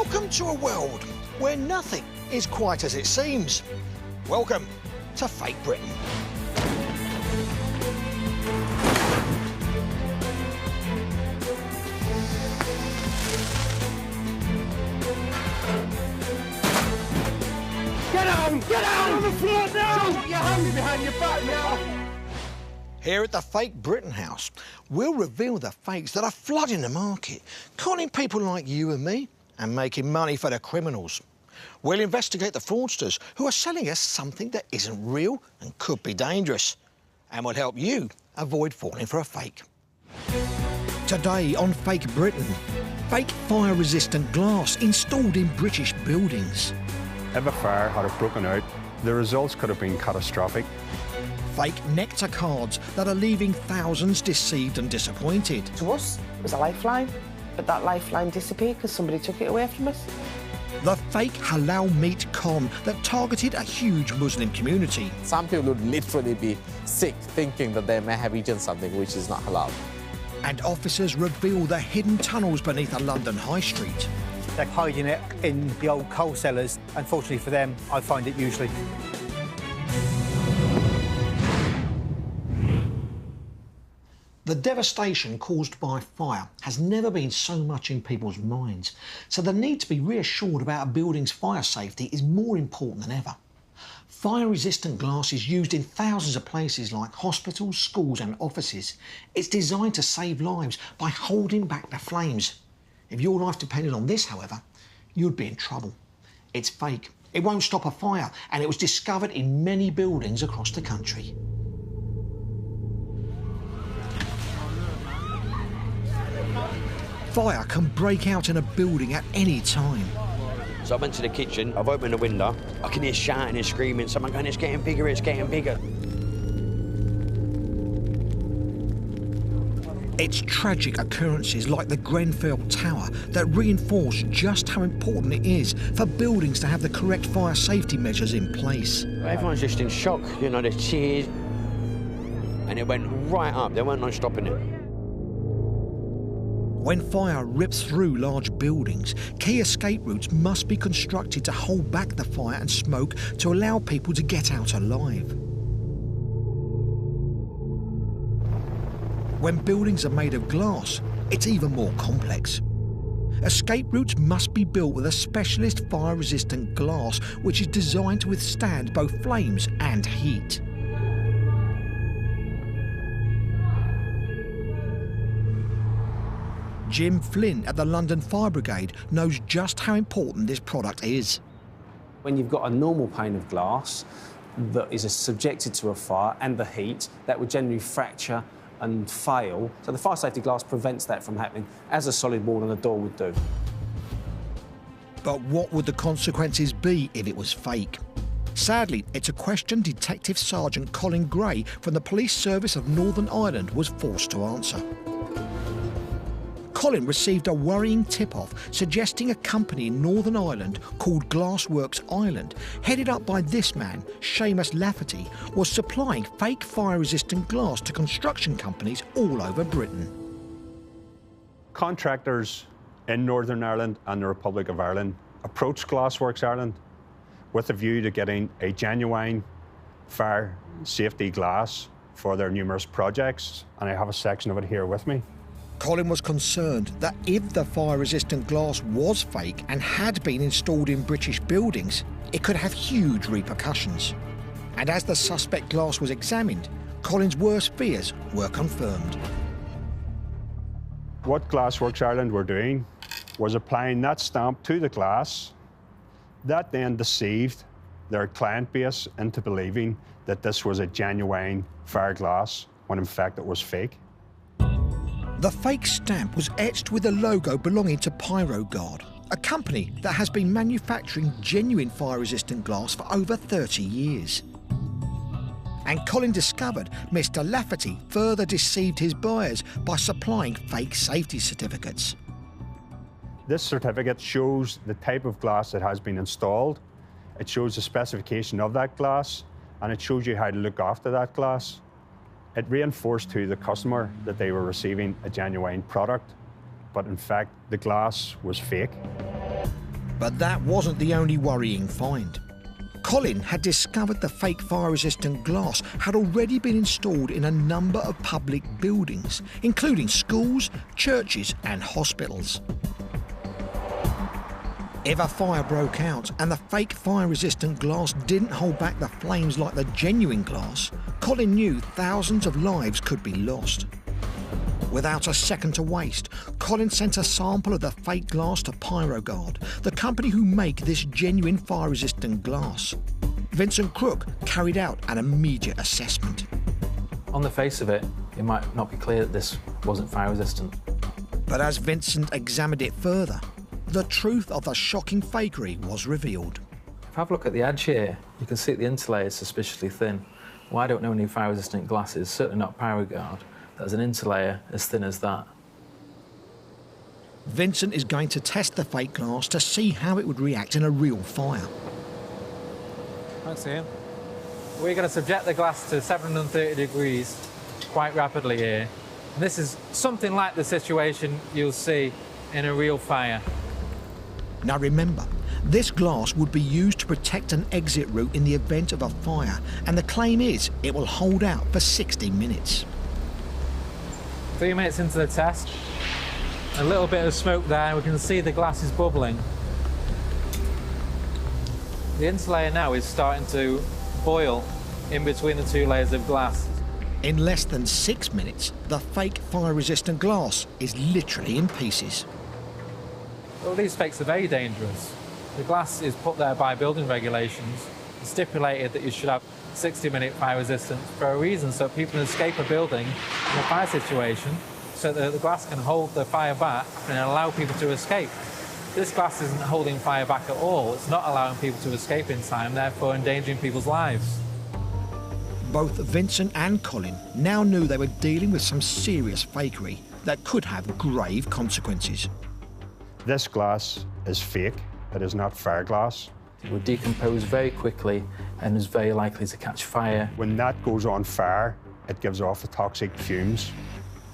Welcome to a world where nothing is quite as it seems. Welcome to Fake Britain. Get out! Get out on the floor now! Don't put your hands behind your back now! Here at the Fake Britain house, we'll reveal the fakes that are flooding the market, conning people like you and me and making money for the criminals. We'll investigate the fraudsters who are selling us something that isn't real and could be dangerous. And we'll help you avoid falling for a fake. Today on Fake Britain, fake fire-resistant glass installed in British buildings. If a fire had broken out, the results could have been catastrophic. Fake nectar cards that are leaving thousands deceived and disappointed. To us, it was a lifeline, but that lifeline disappeared because somebody took it away from us. The fake halal meat con that targeted a huge Muslim community. Some people would literally be sick thinking that they may have eaten something which is not halal. And officers reveal the hidden tunnels beneath a London high street. They're hiding it in the old coal cellars. Unfortunately for them, I find it usually. The devastation caused by fire has never been so much in people's minds, so the need to be reassured about a building's fire safety is more important than ever. Fire-resistant glass is used in thousands of places like hospitals, schools and offices. It's designed to save lives by holding back the flames. If your life depended on this, however, you'd be in trouble. It's fake. It won't stop a fire, and it was discovered in many buildings across the country. Fire can break out in a building at any time. So I went to the kitchen, I've opened the window, I can hear shouting and screaming, someone going, it's getting bigger, it's getting bigger. It's tragic occurrences like the Grenfell Tower that reinforce just how important it is for buildings to have the correct fire safety measures in place. Everyone's just in shock, you know, the cheers, and it went right up, there weren't no stopping it. When fire rips through large buildings, key escape routes must be constructed to hold back the fire and smoke to allow people to get out alive. When buildings are made of glass, it's even more complex. Escape routes must be built with a specialist fire-resistant glass which is designed to withstand both flames and heat. Jim Flynn at the London Fire Brigade knows just how important this product is. When you've got a normal pane of glass that is subjected to a fire and the heat, that would generally fracture and fail. So the fire safety glass prevents that from happening, as a solid wall and a door would do. But what would the consequences be if it was fake? Sadly, it's a question Detective Sergeant Colin Gray from the Police Service of Northern Ireland was forced to answer. Colin received a worrying tip-off suggesting a company in Northern Ireland called Glassworks Ireland, headed up by this man, Seamus Lafferty, was supplying fake fire-resistant glass to construction companies all over Britain. Contractors in Northern Ireland and the Republic of Ireland approached Glassworks Ireland with a view to getting a genuine fire safety glass for their numerous projects, and I have a section of it here with me. Colin was concerned that if the fire-resistant glass was fake and had been installed in British buildings, it could have huge repercussions. And as the suspect glass was examined, Colin's worst fears were confirmed. What Glassworks Ireland were doing was applying that stamp to the glass. That then deceived their client base into believing that this was a genuine fire glass, when in fact it was fake. The fake stamp was etched with a logo belonging to PyroGuard, a company that has been manufacturing genuine fire-resistant glass for over 30 years. And Colin discovered Mr. Lafferty further deceived his buyers by supplying fake safety certificates. This certificate shows the type of glass that has been installed. It shows the specification of that glass, and it shows you how to look after that glass. It reinforced to the customer that they were receiving a genuine product, but in fact, the glass was fake. But that wasn't the only worrying find. Colin had discovered the fake fire-resistant glass had already been installed in a number of public buildings, including schools, churches and hospitals. If a fire broke out and the fake fire-resistant glass didn't hold back the flames like the genuine glass, Colin knew thousands of lives could be lost. Without a second to waste, Colin sent a sample of the fake glass to PyroGuard, the company who make this genuine fire-resistant glass. Vincent Crook carried out an immediate assessment. On the face of it, it might not be clear that this wasn't fire-resistant. But as Vincent examined it further, the truth of the shocking fakery was revealed. If you have a look at the edge here, you can see that the interlayer is suspiciously thin. Well, I don't know any fire-resistant glasses, certainly not PyroGuard, that has an interlayer as thin as that. Vincent is going to test the fake glass to see how it would react in a real fire. Thanks, Ian. We're going to subject the glass to 730 degrees quite rapidly here. And this is something like the situation you'll see in a real fire. Now remember, this glass would be used to protect an exit route in the event of a fire, and the claim is it will hold out for 60 minutes. 3 minutes into the test, a little bit of smoke there, we can see the glass is bubbling. The interlayer now is starting to boil in between the two layers of glass. In less than 6 minutes, the fake fire-resistant glass is literally in pieces. Well, these fakes are very dangerous. The glass is put there by building regulations. It's stipulated that you should have 60-minute fire resistance for a reason, so people can escape a building in a fire situation, so that the glass can hold the fire back and allow people to escape. This glass isn't holding fire back at all. It's not allowing people to escape in time, therefore endangering people's lives. Both Vincent and Colin now knew they were dealing with some serious fakery that could have grave consequences. This glass is fake. It is not fire glass. It would decompose very quickly and is very likely to catch fire. When that goes on fire, it gives off the toxic fumes.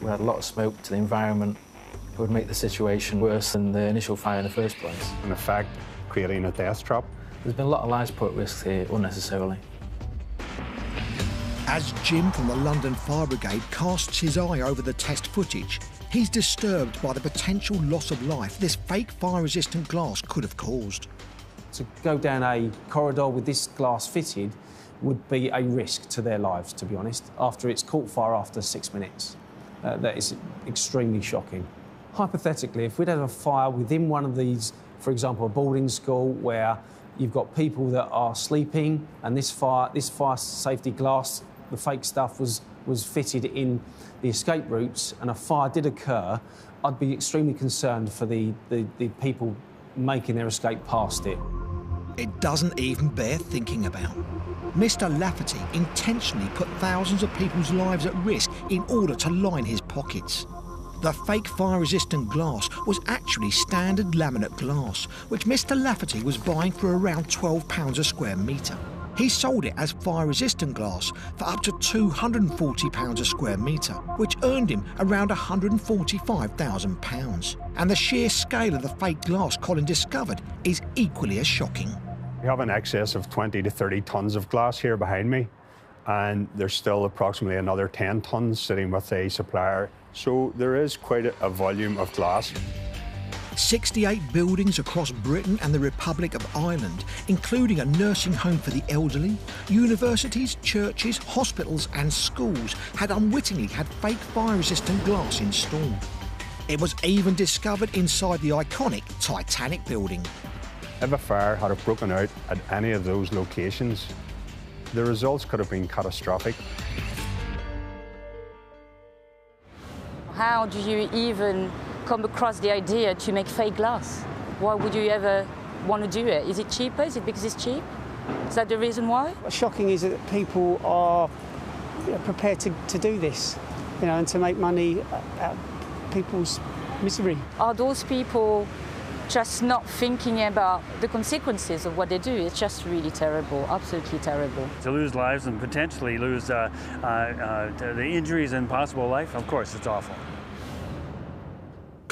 We had a lot of smoke to the environment. It would make the situation worse than the initial fire in the first place. In effect, creating a death trap. There's been a lot of lives put at risk here unnecessarily. As Jim from the London Fire Brigade casts his eye over the test footage, he's disturbed by the potential loss of life this fake fire-resistant glass could have caused. To go down a corridor with this glass fitted would be a risk to their lives, to be honest, after it's caught fire after 6 minutes. That is extremely shocking. Hypothetically, if we'd had a fire within one of these, for example, a boarding school where you've got people that are sleeping and this fire safety glass, the fake stuff was fitted in the escape routes and a fire did occur, I'd be extremely concerned for the people making their escape past it. It doesn't even bear thinking about. Mr. Lafferty intentionally put thousands of people's lives at risk in order to line his pockets. The fake fire-resistant glass was actually standard laminate glass, which Mr. Lafferty was buying for around £12 a square metre. He sold it as fire-resistant glass for up to £240 a square metre, which earned him around £145,000. And the sheer scale of the fake glass Colin discovered is equally as shocking. We have an excess of 20 to 30 tonnes of glass here behind me, and there's still approximately another 10 tonnes sitting with a supplier. So there is quite a volume of glass. 68 buildings across Britain and the Republic of Ireland, including a nursing home for the elderly, universities, churches, hospitals and schools had unwittingly had fake fire-resistant glass installed. It was even discovered inside the iconic Titanic building. If a fire had broken out at any of those locations, the results could have been catastrophic. How do you even come across the idea to make fake glass? Why would you ever want to do it? Is it cheaper? Is it because it's cheap? Is that the reason why? What's shocking is that people are prepared to do this, and to make money out of people's misery. Are those people just not thinking about the consequences of what they do? It's just really terrible, absolutely terrible. To lose lives and potentially lose the injuries and possible life, of course, it's awful.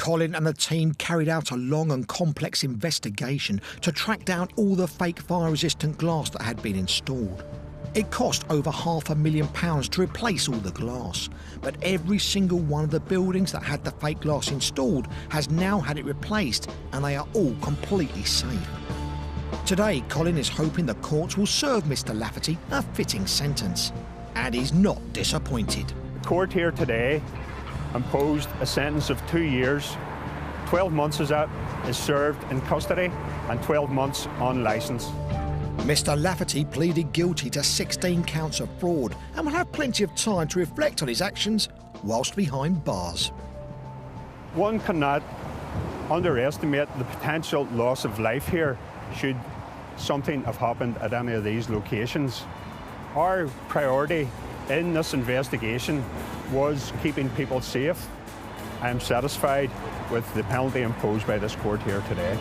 Colin and the team carried out a long and complex investigation to track down all the fake fire-resistant glass that had been installed. It cost over £500,000 to replace all the glass, but every single one of the buildings that had the fake glass installed has now had it replaced, and they are all completely safe. Today, Colin is hoping the courts will serve Mr Lafferty a fitting sentence, and he's not disappointed. The court here today imposed a sentence of 2 years. 12 months of that is served in custody and 12 months on licence. Mr Lafferty pleaded guilty to 16 counts of fraud and will have plenty of time to reflect on his actions whilst behind bars. One cannot underestimate the potential loss of life here should something have happened at any of these locations. Our priority in this investigation was keeping people safe. I am satisfied with the penalty imposed by this court here today.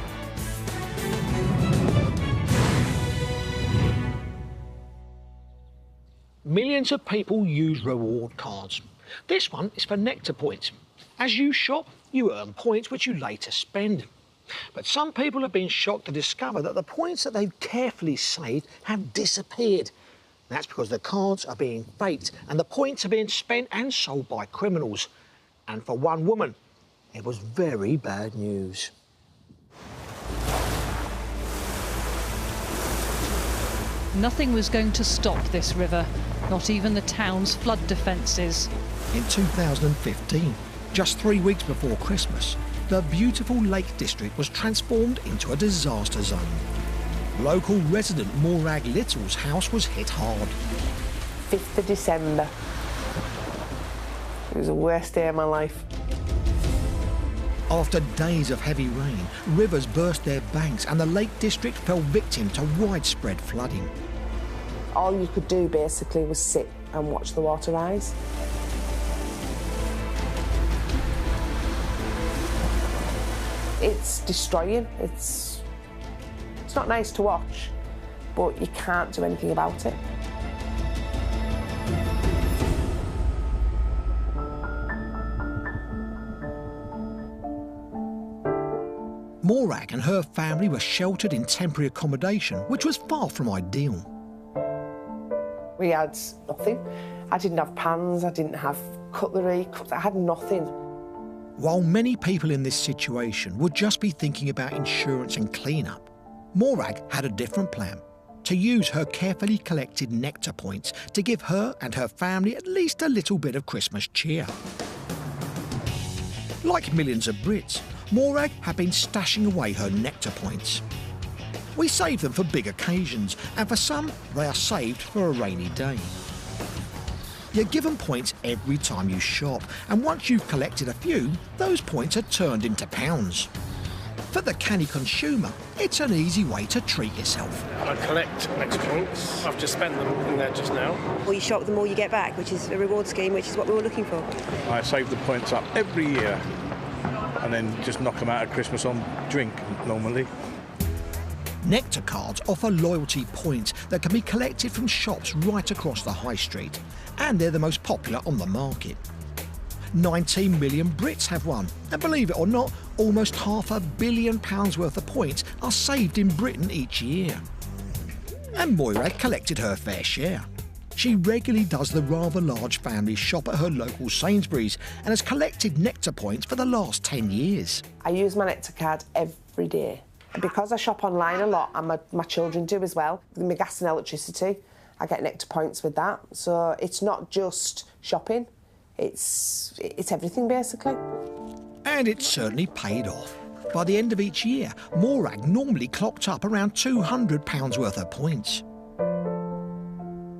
Millions of people use reward cards. This one is for Nectar points. As you shop, you earn points which you later spend. But some people have been shocked to discover that the points that they've carefully saved have disappeared. That's because the cards are being faked and the points are being spent and sold by criminals. And for one woman, it was very bad news. Nothing was going to stop this river, not even the town's flood defences. In 2015, just 3 weeks before Christmas, the beautiful Lake District was transformed into a disaster zone. Local resident Dominic Littlewood's house was hit hard. 5th of December. It was the worst day of my life. After days of heavy rain, rivers burst their banks and the Lake District fell victim to widespread flooding. All you could do basically was sit and watch the water rise. It's destroying. It's not nice to watch, but you can't do anything about it. Morag and her family were sheltered in temporary accommodation, which was far from ideal. We had nothing. I didn't have pans, I didn't have cutlery, I had nothing. While many people in this situation would just be thinking about insurance and clean-up, Morag had a different plan: to use her carefully collected Nectar points to give her and her family at least a little bit of Christmas cheer. Like millions of Brits, Morag had been stashing away her Nectar points. We save them for big occasions, and for some, they are saved for a rainy day. You're given points every time you shop, and once you've collected a few, those points are turned into pounds. For the canny consumer, it's an easy way to treat yourself. I collect Nectar points. I've just spent them in there just now. The more you shop, the more you get back, which is a reward scheme, which is what we were looking for. I save the points up every year and then just knock them out at Christmas on drink normally. Nectar cards offer loyalty points that can be collected from shops right across the high street, and they're the most popular on the market. 19 million Brits have one, and believe it or not, almost £500 million worth of points are saved in Britain each year. And Moira collected her fair share. She regularly does the rather large family shop at her local Sainsbury's and has collected Nectar points for the last 10 years. I use my Nectar card every day. Because I shop online a lot, and my children do as well, my gas and electricity, I get Nectar points with that. So it's not just shopping, it's everything basically. And it certainly paid off. By the end of each year, Morag normally clocked up around £200 worth of points.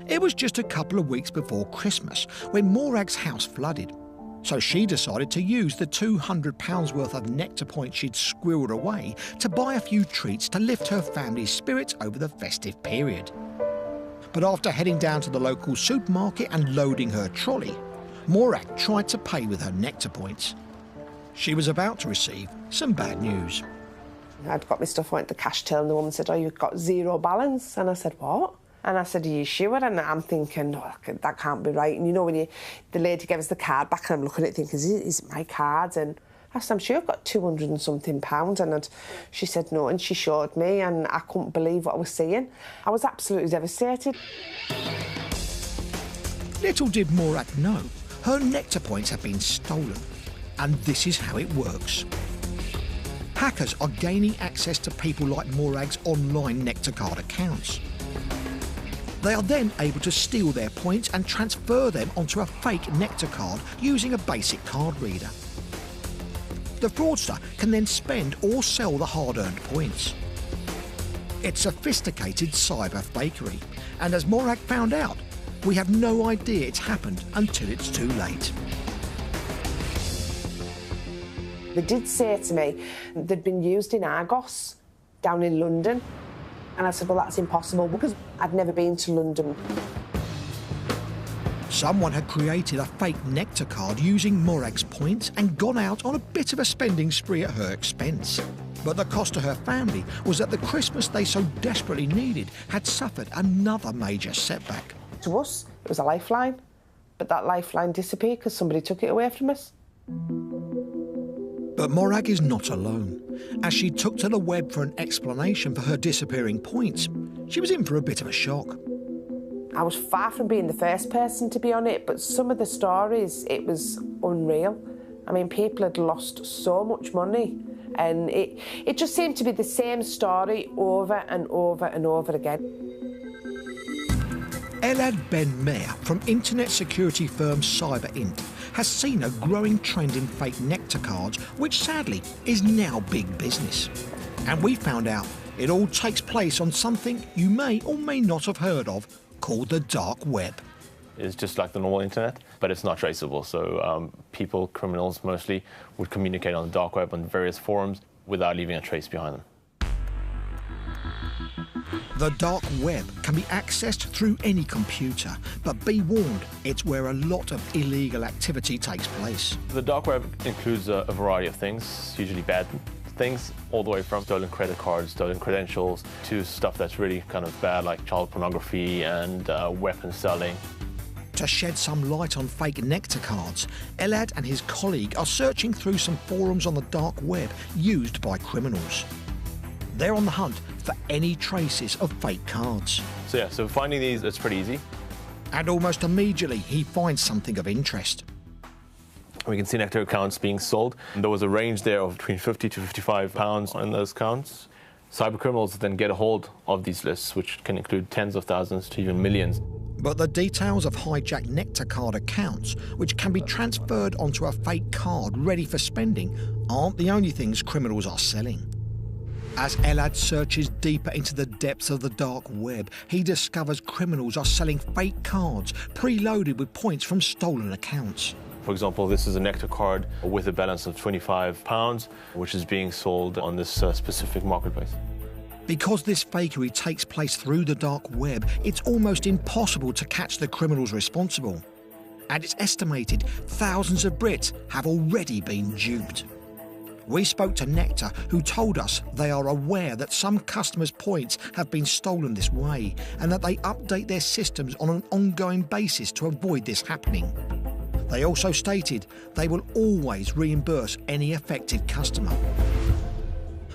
It was just a couple of weeks before Christmas when Morag's house flooded. So she decided to use the £200 worth of Nectar points she'd squirreled away to buy a few treats to lift her family's spirits over the festive period. But after heading down to the local supermarket and loading her trolley, Morag tried to pay with her Nectar points. She was about to receive some bad news. I'd got my stuff, went to the cash till, and the woman said, "Oh, you've got zero balance." And I said, "What?" And I said, "Are you sure?" And I'm thinking, "No, that can't be right." And you know, when the lady gave us the card back, and I'm looking at it thinking, is it my card? And I said, I'm sure I've got 200 and something pounds. And she said no, and she showed me, and I couldn't believe what I was seeing. I was absolutely devastated. Little did Morag know, her nectar points have been stolen. And this is how it works. Hackers are gaining access to people like Morag's online nectar card accounts. They are then able to steal their points and transfer them onto a fake nectar card using a basic card reader. The fraudster can then spend or sell the hard-earned points. It's sophisticated cyber fakery, and as Morag found out, we have no idea it's happened until it's too late. They did say to me they'd been used in Argos down in London. And I said, well, that's impossible, because I'd never been to London. Someone had created a fake nectar card using Morag's points and gone out on a bit of a spending spree at her expense. But the cost to her family was that the Christmas they so desperately needed had suffered another major setback. To us, it was a lifeline, but that lifeline disappeared because somebody took it away from us. But Morag is not alone. As she took to the web for an explanation for her disappearing points, she was in for a bit of a shock. I was far from being the first person to be on it, but some of the stories, it was unreal. I mean, people had lost so much money, and it just seemed to be the same story over and over and over again. Elad Ben-Meir from internet security firm Cyber Int has seen a growing trend in fake nectar cards, which sadly is now big business. And we found out it all takes place on something you may or may not have heard of, called the dark web. It's just like the normal internet, but it's not traceable. So people, criminals mostly, would communicate on the dark web on various forums without leaving a trace behind them. The dark web can be accessed through any computer, but be warned, it's where a lot of illegal activity takes place. The dark web includes a variety of things, usually bad things, all the way from stolen credit cards, stolen credentials, to stuff that's really kind of bad, like child pornography and weapon selling. To shed some light on fake nectar cards, Elad and his colleague are searching through some forums on the dark web used by criminals. They're on the hunt for any traces of fake cards. So finding these, it's pretty easy. And almost immediately, he finds something of interest. We can see nectar accounts being sold. There was a range there of between 50 to 55 pounds in those accounts. Cybercriminals then get a hold of these lists, which can include tens of thousands to even millions. But the details of hijacked nectar card accounts, which can be transferred onto a fake card ready for spending, aren't the only things criminals are selling. As Elad searches deeper into the depths of the dark web, he discovers criminals are selling fake cards preloaded with points from stolen accounts. For example, this is a nectar card with a balance of £25, which is being sold on this specific marketplace. Because this fakery takes place through the dark web, it's almost impossible to catch the criminals responsible. And it's estimated thousands of Brits have already been duped. We spoke to Nectar, who told us they are aware that some customers' points have been stolen this way and that they update their systems on an ongoing basis to avoid this happening. They also stated they will always reimburse any affected customer.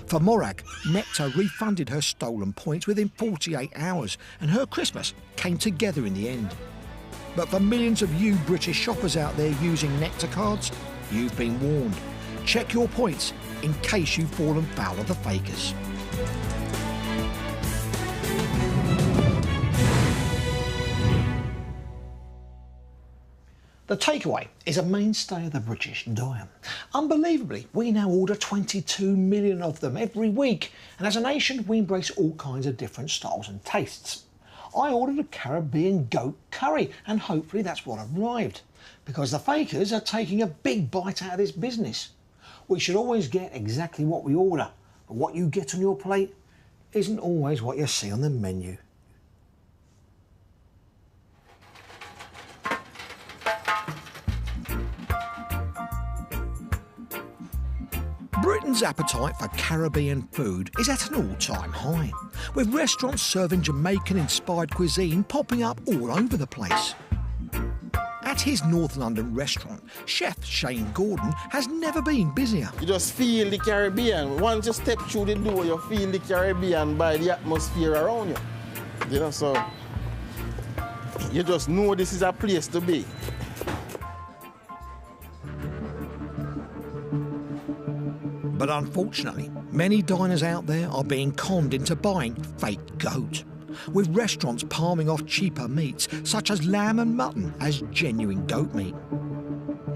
For Morag, Nectar refunded her stolen points within 48 hours and her Christmas came together in the end. But for millions of you British shoppers out there using Nectar cards, you've been warned. Check your points in case you've fallen foul of the fakers. The takeaway is a mainstay of the British diet. Unbelievably, we now order 22 million of them every week, and as a nation, we embrace all kinds of different styles and tastes. I ordered a Caribbean goat curry, and hopefully that's what arrived, because the fakers are taking a big bite out of this business. We should always get exactly what we order, but what you get on your plate isn't always what you see on the menu. Britain's appetite for Caribbean food is at an all-time high, with restaurants serving Jamaican-inspired cuisine popping up all over the place. At his North London restaurant, chef Shane Gordon has never been busier. You just feel the Caribbean. Once you step through the door, you feel the Caribbean by the atmosphere around you. You know, so you just know this is a place to be. But unfortunately, many diners out there are being conned into buying fake goat, with restaurants palming off cheaper meats such as lamb and mutton as genuine goat meat.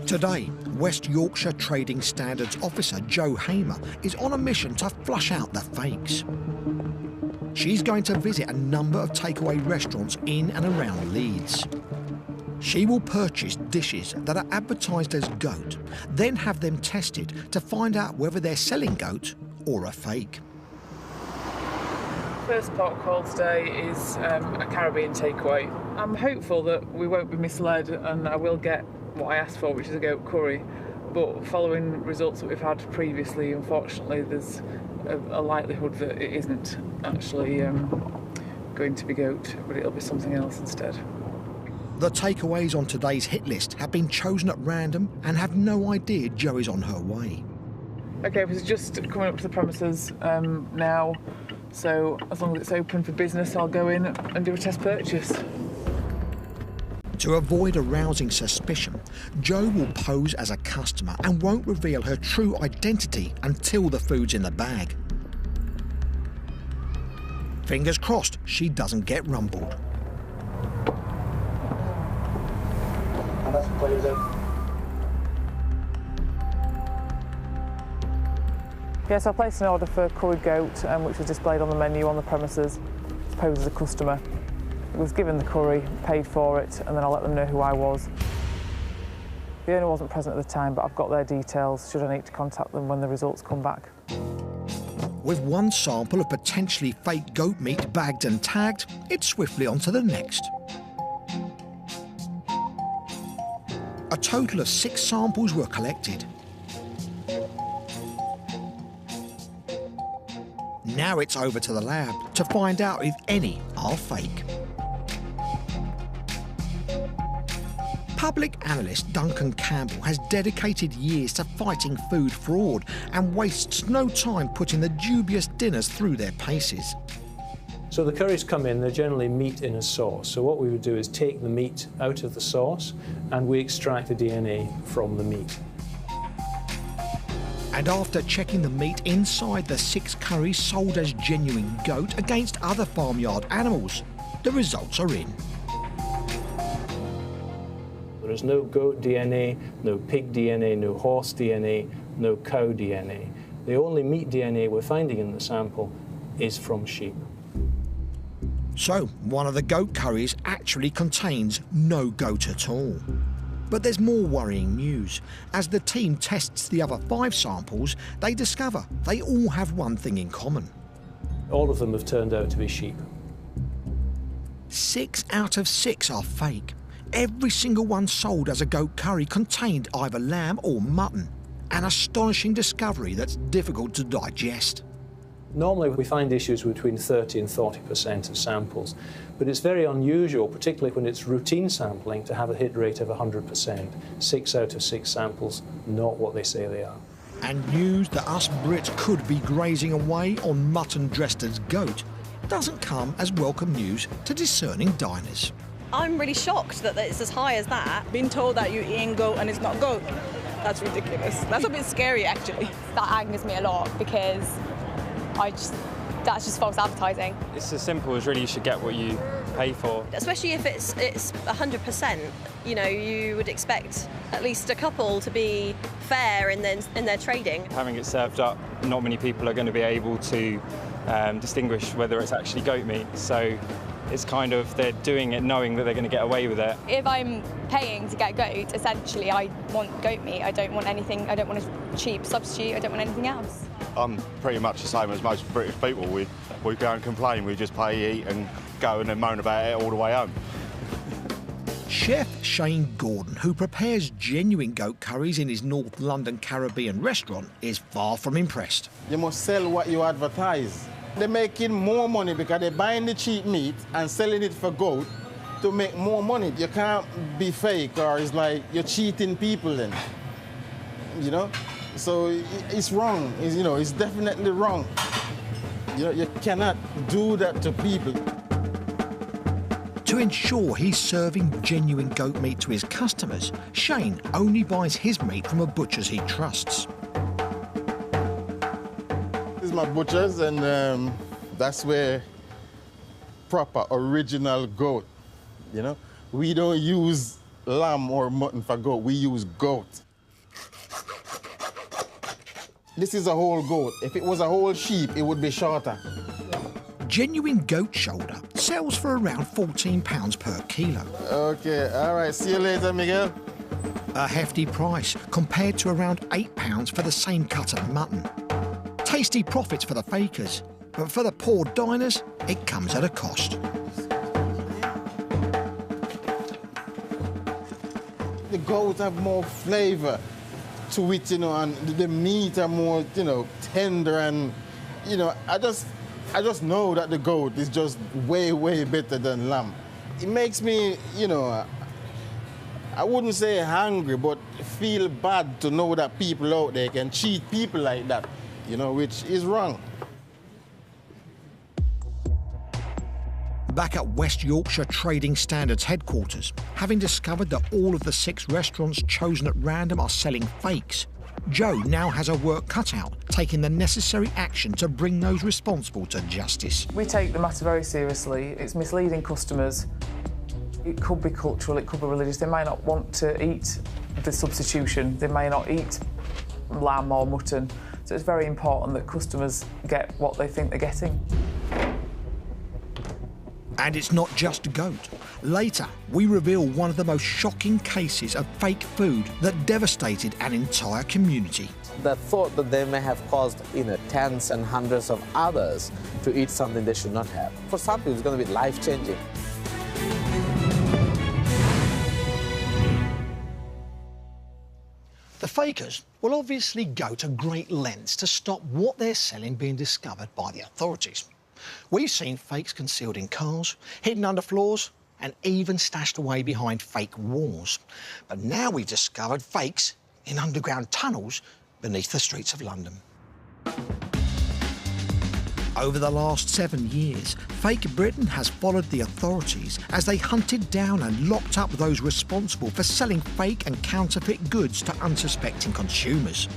Today, West Yorkshire Trading Standards Officer Jo Hamer is on a mission to flush out the fakes. She's going to visit a number of takeaway restaurants in and around Leeds. She will purchase dishes that are advertised as goat, then have them tested to find out whether they're selling goat or a fake. First port of call today is a Caribbean takeaway. I'm hopeful that we won't be misled and I will get what I asked for, which is a goat curry. But following results that we've had previously, unfortunately, there's a likelihood that it isn't actually going to be goat, but it'll be something else instead. The takeaways on today's hit list have been chosen at random and have no idea Jo is on her way. OK, we're just coming up to the premises now, so as long as it's open for business, I'll go in and do a test purchase. To avoid arousing suspicion, Jo will pose as a customer and won't reveal her true identity until the food's in the bag. Fingers crossed she doesn't get rumbled. Yes, I placed an order for curried goat, which was displayed on the menu on the premises, to pose as a customer. I was given the curry, paid for it, and then I let them know who I was. The owner wasn't present at the time, but I've got their details should I need to contact them when the results come back. With one sample of potentially fake goat meat bagged and tagged, it's swiftly on to the next. A total of 6 samples were collected. Now it's over to the lab to find out if any are fake. Public analyst Duncan Campbell has dedicated years to fighting food fraud and wastes no time putting the dubious dinners through their paces. So the curries come in, they're generally meat in a sauce. So what we would do is take the meat out of the sauce and we extract the DNA from the meat. And after checking the meat inside the 6 curries sold as genuine goat against other farmyard animals, the results are in. There is no goat DNA, no pig DNA, no horse DNA, no cow DNA. The only meat DNA we're finding in the sample is from sheep. So, one of the goat curries actually contains no goat at all. But there's more worrying news. As the team tests the other 5 samples, they discover they all have one thing in common. All of them have turned out to be sheep. 6 out of 6 are fake. Every single one sold as a goat curry contained either lamb or mutton. An astonishing discovery that's difficult to digest. Normally we find issues between 30 and 40% of samples, but it's very unusual, particularly when it's routine sampling, to have a hit rate of 100%. 6 out of 6 samples, not what they say they are. And news that us Brits could be grazing away on mutton dressed as goat doesn't come as welcome news to discerning diners. I'm really shocked that it's as high as that. Being told that you're eating goat and it's not goat, that's ridiculous. That's a bit scary, actually. That angers me a lot because that's just false advertising. It's as simple as really you should get what you pay for. Especially if it's 100%, you know, you would expect at least a couple to be fair in their trading. Having it served up, not many people are going to be able to distinguish whether it's actually goat meat. So it's kind of, they're doing it knowing that they're going to get away with it. If I'm paying to get goat, essentially I want goat meat. I don't want anything, I don't want a cheap substitute, I don't want anything else. I'm pretty much the same as most British people. We go and complain, we just pay, eat and go and then moan about it all the way home. Chef Shane Gordon, who prepares genuine goat curries in his North London Caribbean restaurant, is far from impressed. You must sell what you advertise. They're making more money because they're buying the cheap meat and selling it for goat to make more money. You can't be fake, or it's like you're cheating people then. You know? So it's wrong. It's definitely wrong. You cannot do that to people. To ensure he's serving genuine goat meat to his customers, Shane only buys his meat from a butcher's he trusts. This is my butcher's, and that's where proper original goat, We don't use lamb or mutton for goat, we use goat. This is a whole goat. If it was a whole sheep, it would be shorter. Genuine goat shoulder sells for around £14 per kilo. OK, all right, see you later, Miguel. A hefty price compared to around £8 for the same cut of mutton. Tasty profits for the fakers, but for the poor diners, it comes at a cost. The goats have more flavour to it, and the meat are more, tender, and, I just know that the goat is just way, way better than lamb. It makes me, I wouldn't say hungry, but feel bad to know that people out there can cheat people like that, which is wrong. Back at West Yorkshire Trading Standards headquarters, having discovered that all of the 6 restaurants chosen at random are selling fakes, Joe now has her work cut out, taking the necessary action to bring those responsible to justice. We take the matter very seriously. It's misleading customers. It could be cultural, it could be religious. They may not want to eat the substitution. They may not eat lamb or mutton. So it's very important that customers get what they think they're getting. And it's not just goat. Later, we reveal one of the most shocking cases of fake food that devastated an entire community. The thought that they may have caused, tens and hundreds of others to eat something they should not have. For some people, it's going to be life-changing. The fakers will obviously go to great lengths to stop what they're selling being discovered by the authorities. We've seen fakes concealed in cars, hidden under floors, and even stashed away behind fake walls. But now we've discovered fakes in underground tunnels beneath the streets of London. Over the last 7 years, Fake Britain has followed the authorities as they hunted down and locked up those responsible for selling fake and counterfeit goods to unsuspecting consumers.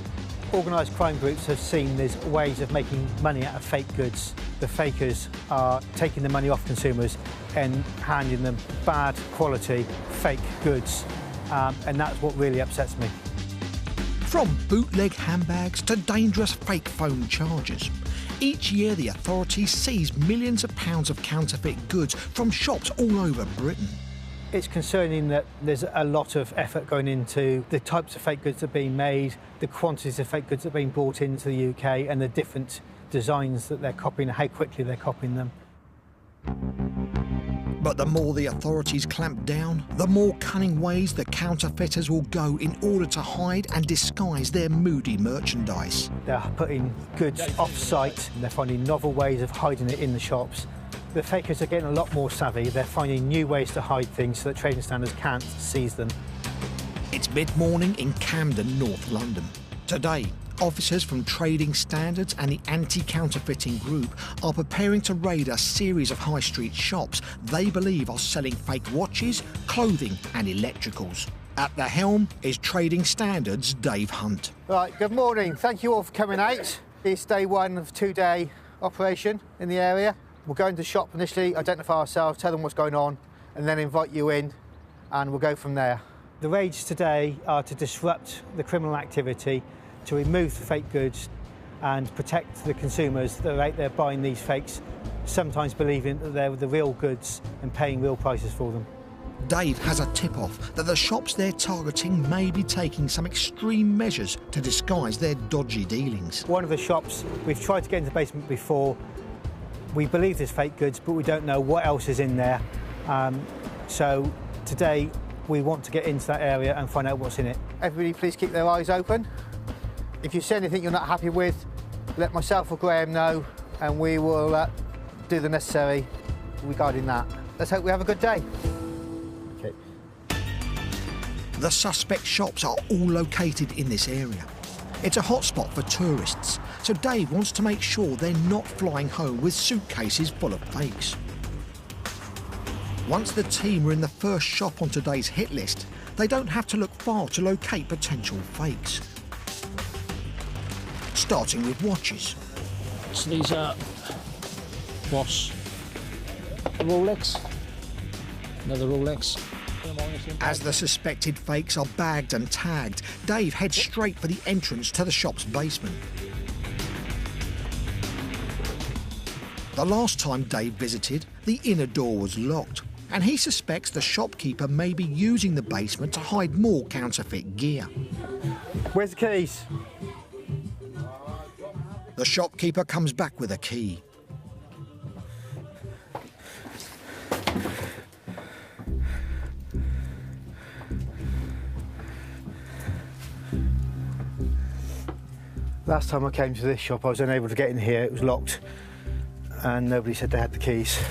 Organised crime groups have seen there's ways of making money out of fake goods. The fakers are taking the money off consumers and handing them bad quality fake goods, and that's what really upsets me. From bootleg handbags to dangerous fake phone chargers, each year the authorities seize millions of pounds of counterfeit goods from shops all over Britain. It's concerning that there's a lot of effort going into the types of fake goods that are being made, the quantities of fake goods that are being brought into the UK, and the different designs that they're copying, how quickly they're copying them. But the more the authorities clamp down, the more cunning ways the counterfeiters will go in order to hide and disguise their moody merchandise. They're putting goods off-site, and they're finding novel ways of hiding it in the shops. The fakers are getting a lot more savvy. They're finding new ways to hide things so that trading standards can't seize them. It's mid-morning in Camden, North London. Today, officers from Trading Standards and the Anti-Counterfeiting Group are preparing to raid a series of high street shops they believe are selling fake watches, clothing and electricals. At the helm is Trading Standards' Dave Hunt. Right, good morning. Thank you all for coming out. It's day 1 of a 2-day operation in the area. We'll go into the shop initially, identify ourselves, tell them what's going on, and then invite you in, and we'll go from there. The raids today are to disrupt the criminal activity, to remove the fake goods and protect the consumers that are out there buying these fakes, sometimes believing that they're the real goods and paying real prices for them. Dave has a tip-off that the shops they're targeting may be taking some extreme measures to disguise their dodgy dealings. One of the shops, we've tried to get into the basement before. We believe there's fake goods, but we don't know what else is in there. So today, we want to get into that area and find out what's in it. Everybody please keep their eyes open. If you see anything you're not happy with, let myself or Graham know, and we will do the necessary regarding that. Let's hope we have a good day. The suspect shops are all located in this area. It's a hotspot for tourists, so Dave wants to make sure they're not flying home with suitcases full of fakes. Once the team are in the first shop on today's hit list, they don't have to look far to locate potential fakes. Starting with watches. So these are what's a Rolex, another Rolex. As the suspected fakes are bagged and tagged, Dave heads straight for the entrance to the shop's basement. The last time Dave visited, the inner door was locked, and he suspects the shopkeeper may be using the basement to hide more counterfeit gear. Where's the keys? The shopkeeper comes back with a key. Last time I came to this shop, I was unable to get in here. It was locked, and nobody said they had the keys.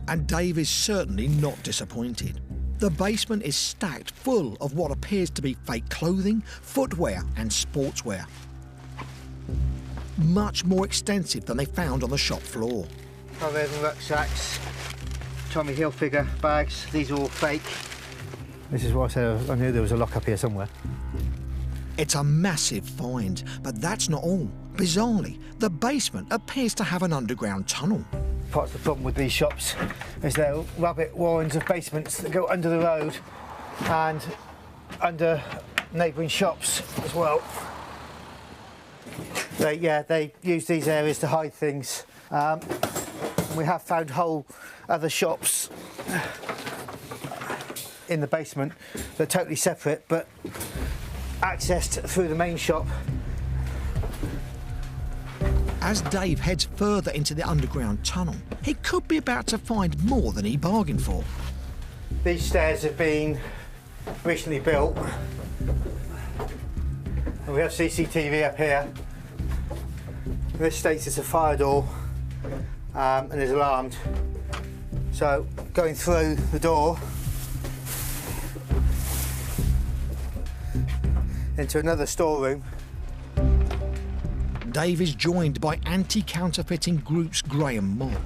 And Dave is certainly not disappointed. The basement is stacked full of what appears to be fake clothing, footwear and sportswear. Much more extensive than they found on the shop floor. Clothes and rucksacks, Tommy Hilfiger bags, these are all fake. This is what I said, I knew there was a lock up here somewhere. It's a massive find, but that's not all. Bizarrely, the basement appears to have an underground tunnel. Part of the problem with these shops is they're rabbit warrens of basements that go under the road and under neighbouring shops as well. They use these areas to hide things. We have found whole other shops in the basement that are totally separate but accessed through the main shop. As Dave heads further into the underground tunnel, he could be about to find more than he bargained for. These stairs have been recently built. And we have CCTV up here. This states it's a fire door and is alarmed. So going through the door into another storeroom. Dave is joined by anti-counterfeiting group's Graham Mobb.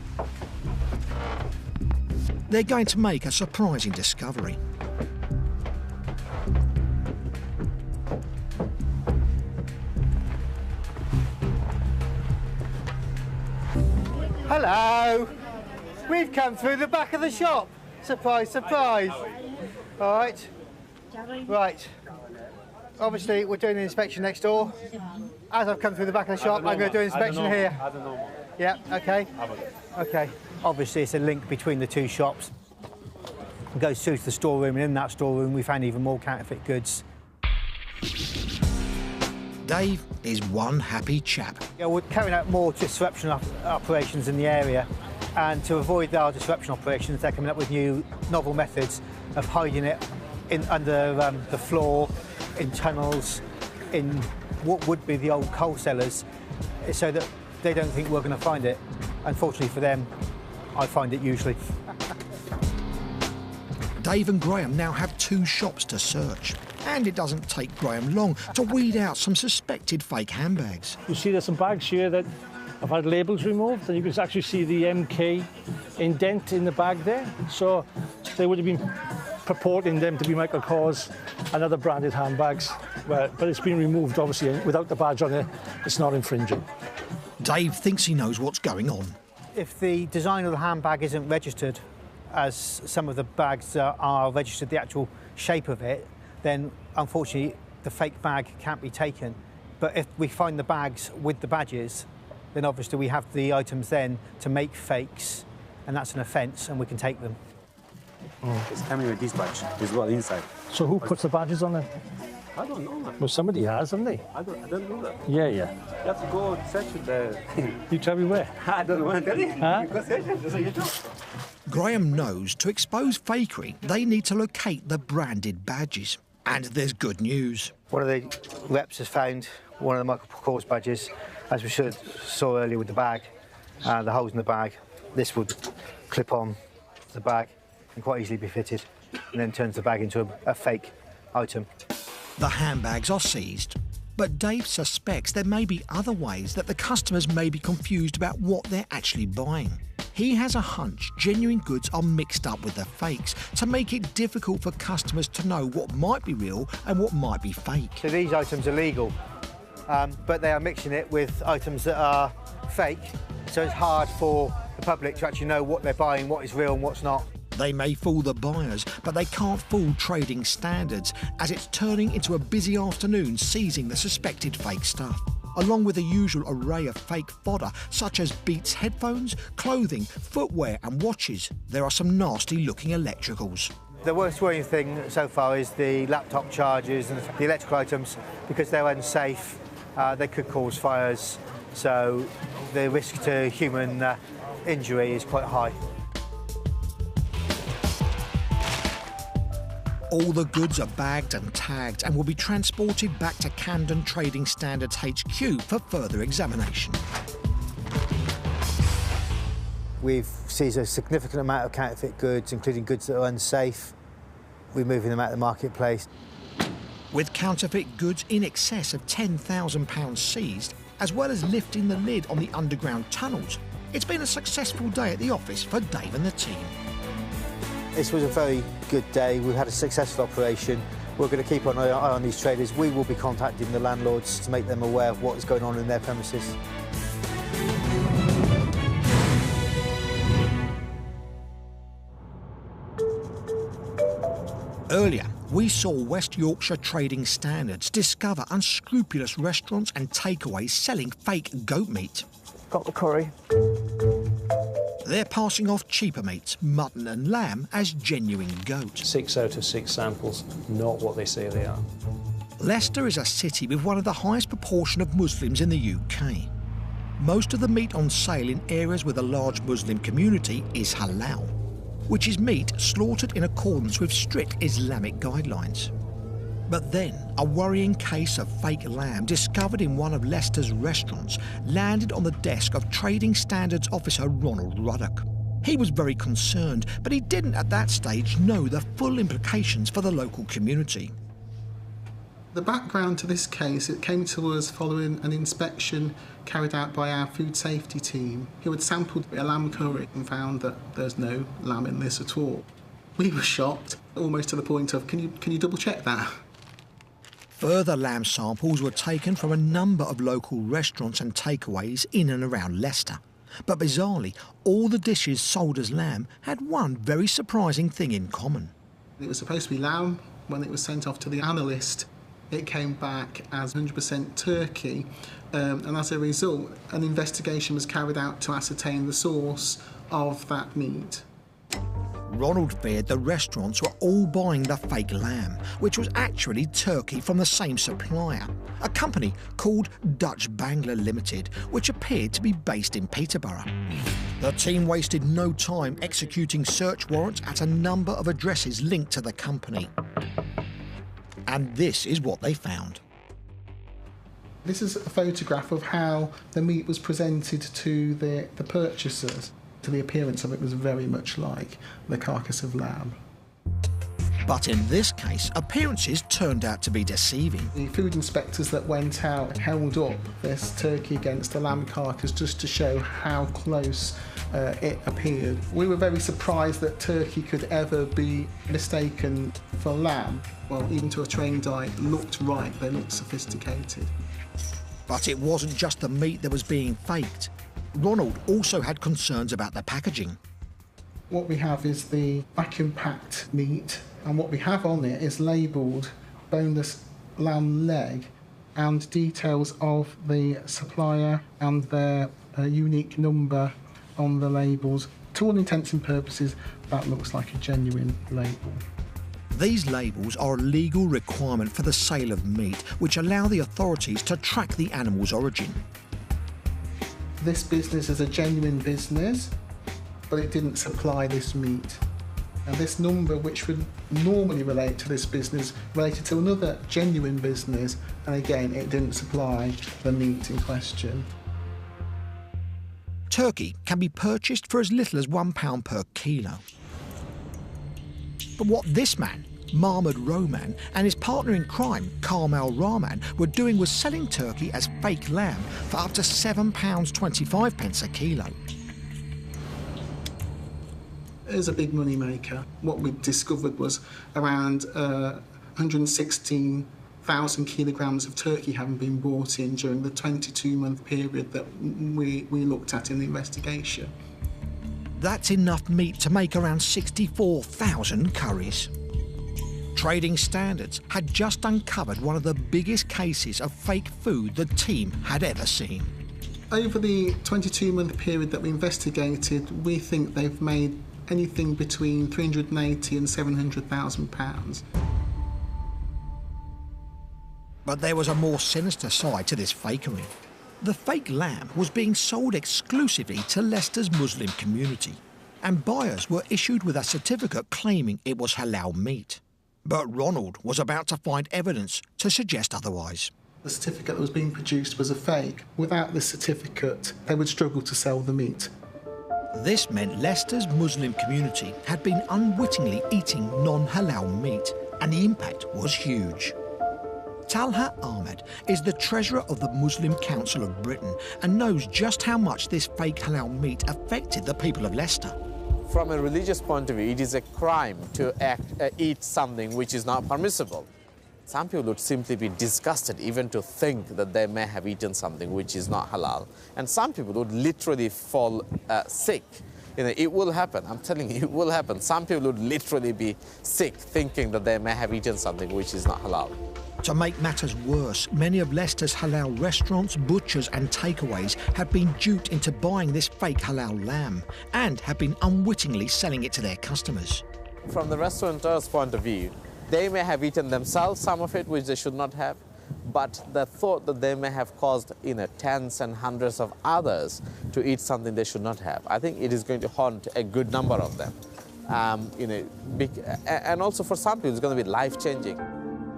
They're going to make a surprising discovery. Hello! We've come through the back of the shop. Surprise, surprise. All right. Right. Obviously, we're doing an inspection next door. As I've come through the back of the shop, I'm going to do an inspection here. Yeah, okay. Okay. Obviously, it's a link between the two shops. It goes through to the storeroom, and in that storeroom, we found even more counterfeit goods. Dave is one happy chap. Yeah, we're carrying out more disruption operations in the area, and to avoid our disruption operations, they're coming up with new, novel methods of hiding it under the floor, in tunnels, in what would be the old coal cellars, so that they don't think we're going to find it. Unfortunately for them, I find it usually. Dave and Graham now have two shops to search, and it doesn't take Graham long to weed out some suspected fake handbags. You see there's some bags here that have had labels removed, and you can actually see the MK indent in the bag there. So they would have been purporting them to be Michael Kors and other branded handbags, but it's been removed, obviously, and without the badge on it, it's not infringing. Dave thinks he knows what's going on. If the design of the handbag isn't registered, as some of the bags are registered, the actual shape of it, then unfortunately the fake bag can't be taken. But if we find the bags with the badges, then obviously we have the items then to make fakes, and that's an offence, and we can take them. It's coming with this badge as well inside. So who puts the badges on it? I don't know. Well, somebody has, haven't they? I don't know that. Yeah. You have to go search the... You tell me where? I don't want to tell you. Huh? You go search it, that's what you do. Graham knows to expose fakery, they need to locate the branded badges. And there's good news. One of the reps has found one of the Michael Kors badges, as we saw earlier with the bag, the holes in the bag. This would clip on the bag and quite easily be fitted. and then turns the bag into a fake item. The handbags are seized, but Dave suspects there may be other ways that the customers may be confused about what they're actually buying. He has a hunch genuine goods are mixed up with the fakes to make it difficult for customers to know what might be real and what might be fake. So these items are legal, but they are mixing it with items that are fake, so it's hard for the public to actually know what they're buying, what is real and what's not. They may fool the buyers, but they can't fool trading standards, as it's turning into a busy afternoon seizing the suspected fake stuff, along with the usual array of fake fodder, such as Beats headphones, clothing, footwear and watches. There are some nasty-looking electricals. The worst worrying thing so far is the laptop chargers and the electrical items, because they're unsafe. They could cause fires, so the risk to human injury is quite high. All the goods are bagged and tagged and will be transported back to Camden Trading Standards HQ for further examination. We've seized a significant amount of counterfeit goods, including goods that are unsafe. We're moving them out of the marketplace. With counterfeit goods in excess of £10,000 seized, as well as lifting the lid on the underground tunnels, it's been a successful day at the office for Dave and the team. This was a very good day. We've had a successful operation. We're going to keep an eye on these traders. We will be contacting the landlords to make them aware of what is going on in their premises. Earlier, we saw West Yorkshire Trading Standards discover unscrupulous restaurants and takeaways selling fake goat meat. Got the curry. They're passing off cheaper meats, mutton and lamb, as genuine goat. 6 out of 6 samples, not what they say they are. Leicester is a city with one of the highest proportion of Muslims in the UK. Most of the meat on sale in areas with a large Muslim community is halal, which is meat slaughtered in accordance with strict Islamic guidelines. But then, a worrying case of fake lamb discovered in one of Leicester's restaurants landed on the desk of Trading Standards officer Ronald Ruddock. He was very concerned, but he didn't at that stage know the full implications for the local community. The background to this case, it came to us following an inspection carried out by our food safety team, who had sampled a lamb curry and found that there's no lamb in this at all. We were shocked, almost to the point of, can you double check that? Further lamb samples were taken from a number of local restaurants and takeaways in and around Leicester. But bizarrely, all the dishes sold as lamb had one very surprising thing in common. It was supposed to be lamb. When it was sent off to the analyst, it came back as 100% turkey. And as a result, an investigation was carried out to ascertain the source of that meat. Ronald feared the restaurants were all buying the fake lamb, which was actually turkey from the same supplier, a company called Dutch Bangler Limited, which appeared to be based in Peterborough. The team wasted no time executing search warrants at a number of addresses linked to the company. And this is what they found. This is a photograph of how the meat was presented to the purchasers. The appearance of it was very much like the carcass of lamb. But in this case, appearances turned out to be deceiving. The food inspectors that went out held up this turkey against the lamb carcass just to show how close it appeared. We were very surprised that turkey could ever be mistaken for lamb. Well, even to a trained eye, it looked right, they looked sophisticated. But it wasn't just the meat that was being faked. Ronald also had concerns about the packaging. What we have is the vacuum-packed meat, and what we have on it is labelled boneless lamb leg and details of the supplier and their unique number on the labels. To all intents and purposes, that looks like a genuine label. These labels are a legal requirement for the sale of meat, which allow the authorities to track the animal's origin. This business is a genuine business, but it didn't supply this meat. And this number, which would normally relate to this business, related to another genuine business, and again, it didn't supply the meat in question. Turkey can be purchased for as little as £1 per kilo. But what this man, Mahmoud Roman, and his partner in crime, Karmel Rahman, were doing was selling turkey as fake lamb for up to £7.25 a kilo. It is a big money maker. What we discovered was around 116,000 kilograms of turkey having been brought in during the 22-month period that we looked at in the investigation. That's enough meat to make around 64,000 curries. Trading Standards had just uncovered one of the biggest cases of fake food the team had ever seen. Over the 22-month period that we investigated, we think they've made anything between £380,000 and £700,000. But there was a more sinister side to this fakery. The fake lamb was being sold exclusively to Leicester's Muslim community, and buyers were issued with a certificate claiming it was halal meat. But Ronald was about to find evidence to suggest otherwise. The certificate that was being produced was a fake. Without this certificate, they would struggle to sell the meat. This meant Leicester's Muslim community had been unwittingly eating non-halal meat, and the impact was huge. Talha Ahmed is the treasurer of the Muslim Council of Britain and knows just how much this fake halal meat affected the people of Leicester. From a religious point of view, it is a crime to eat something which is not permissible. Some people would simply be disgusted even to think that they may have eaten something which is not halal. And some people would literally fall sick. You know, it will happen. I'm telling you, it will happen. Some people would literally be sick thinking that they may have eaten something which is not halal. To make matters worse, many of Leicester's halal restaurants, butchers and takeaways have been duped into buying this fake halal lamb and have been unwittingly selling it to their customers. From the restaurateur's point of view, they may have eaten themselves some of it which they should not have, but the thought that they may have caused, tens and hundreds of others to eat something they should not have, I think it is going to haunt a good number of them. And also for some people it's going to be life-changing.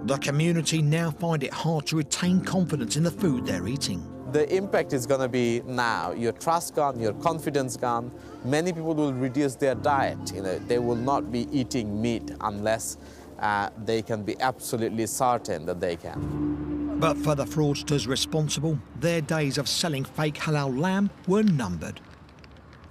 The community now find it hard to retain confidence in the food they're eating. The impact is going to be now your trust gone, your confidence gone. Many people will reduce their diet. They will not be eating meat unless they can be absolutely certain that they can. But for the fraudsters responsible, their days of selling fake halal lamb were numbered.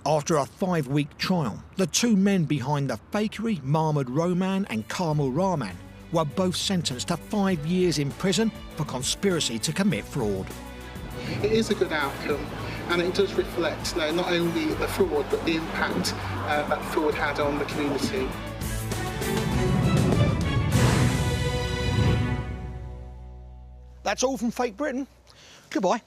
After a 5-week trial, the two men behind the fakery, Mahmoud Roman and Karmel Rahman, were both sentenced to 5 years in prison for conspiracy to commit fraud. It is a good outcome, and it does reflect not only the fraud, but the impact that fraud had on the community. That's all from Fake Britain. Goodbye.